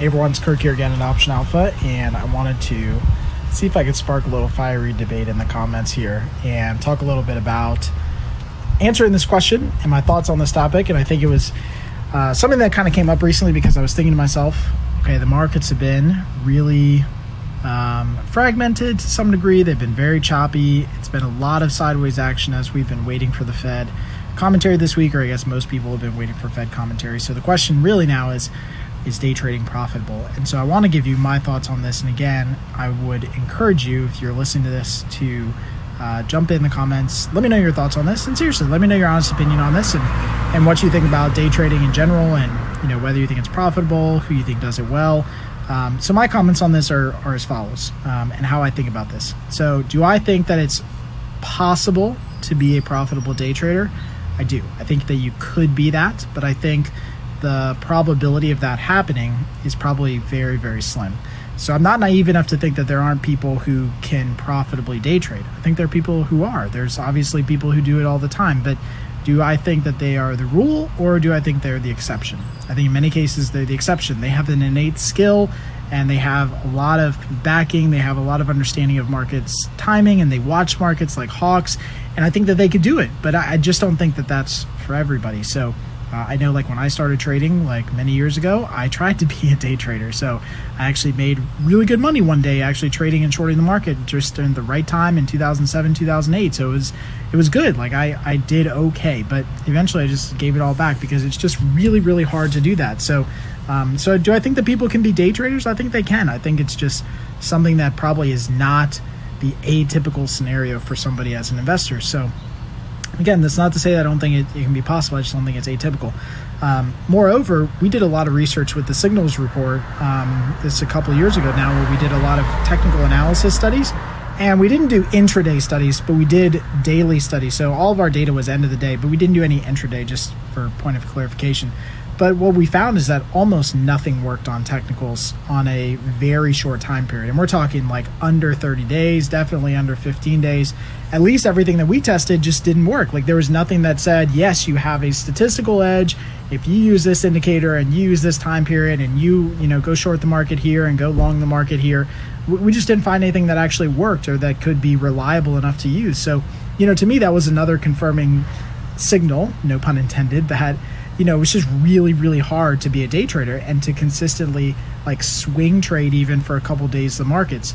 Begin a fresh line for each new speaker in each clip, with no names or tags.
Hey everyone, it's Kirk here again at Option Alpha, and I wanted to see if I could spark a little fiery debate in the comments here and talk a little bit about answering this question and my thoughts on this topic. And I think it was something that kind of came up recently because I was thinking to myself, okay, the markets have been really fragmented to some degree. They've been very choppy. It's been a lot of sideways action as we've been waiting for the Fed commentary this week, or I guess most people have been waiting for Fed commentary. So the question really now is day trading profitable? And so I want to give you my thoughts on this. And again, I would encourage you, if you're listening to this, to jump in the comments. Let me know your thoughts on this. And seriously, let me know your honest opinion on this and what you think about day trading in general, and whether you think it's profitable, who you think does it well. So my comments on this are as follows, and how I think about this. So do I think that it's possible to be a profitable day trader? I do. I think that you could be that, but I think the probability of that happening is probably very, very slim. So I'm not naive enough to think that there aren't people who can profitably day trade. I think there are people who are. There's obviously people who do it all the time, but do I think that they are the rule, or do I think they're the exception? I think in many cases they're the exception. They have an innate skill, and they have a lot of backing. They have a lot of understanding of markets timing, and they watch markets like hawks, and I think that they could do it, but I just don't think that that's for everybody. So I know, like when I started trading like many years ago, I tried to be a day trader. So I actually made really good money one day actually trading and shorting the market just in the right time in 2007, 2008. So it was good. Like I did okay, but eventually I just gave it all back because it's just really, really hard to do that. So so do I think that people can be day traders? I think they can. I think it's just something that probably is not the atypical scenario for somebody as an investor. So again, that's not to say that I don't think it can be possible. I just don't think it's atypical. Moreover, we did a lot of research with the Signals report. This a couple of years ago now, where we did a lot of technical analysis studies. And we didn't do intraday studies, but we did daily studies. So all of our data was end of the day, but we didn't do any intraday, just for point of clarification. But what we found is that almost nothing worked on technicals on a very short time period. And we're talking like under 30 days, definitely under 15 days. At least everything that we tested just didn't work. Like there was nothing that said, yes, you have a statistical edge if you use this indicator and you use this time period and you go short the market here and go long the market here. We just didn't find anything that actually worked or that could be reliable enough to use. So, to me, that was another confirming signal, no pun intended, that it was just really, really hard to be a day trader and to consistently like swing trade even for a couple days the markets.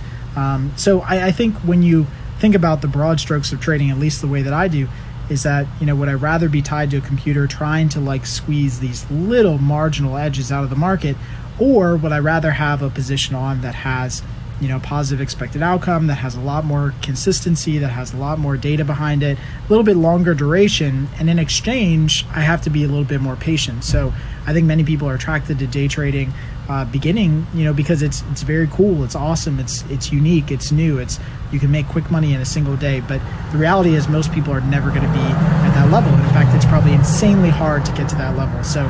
So I think when you think about the broad strokes of trading, at least the way that I do, is that, would I rather be tied to a computer trying to like squeeze these little marginal edges out of the market, or would I rather have a position on that has positive expected outcome, that has a lot more consistency, that has a lot more data behind it, a little bit longer duration, and in exchange, I have to be a little bit more patient. So I think many people are attracted to day trading beginning, because it's very cool, it's awesome, it's unique, it's new, you can make quick money in a single day. But the reality is most people are never going to be at that level. In fact, it's probably insanely hard to get to that level. So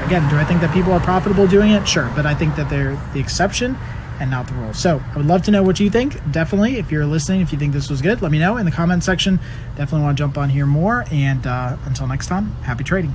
again, do I think that people are profitable doing it? Sure, but I think that they're the exception and not the rule. So I would love to know what you think. Definitely, if you're listening, if you think this was good, let me know in the comment section. Definitely want to jump on here more. And until next time, happy trading.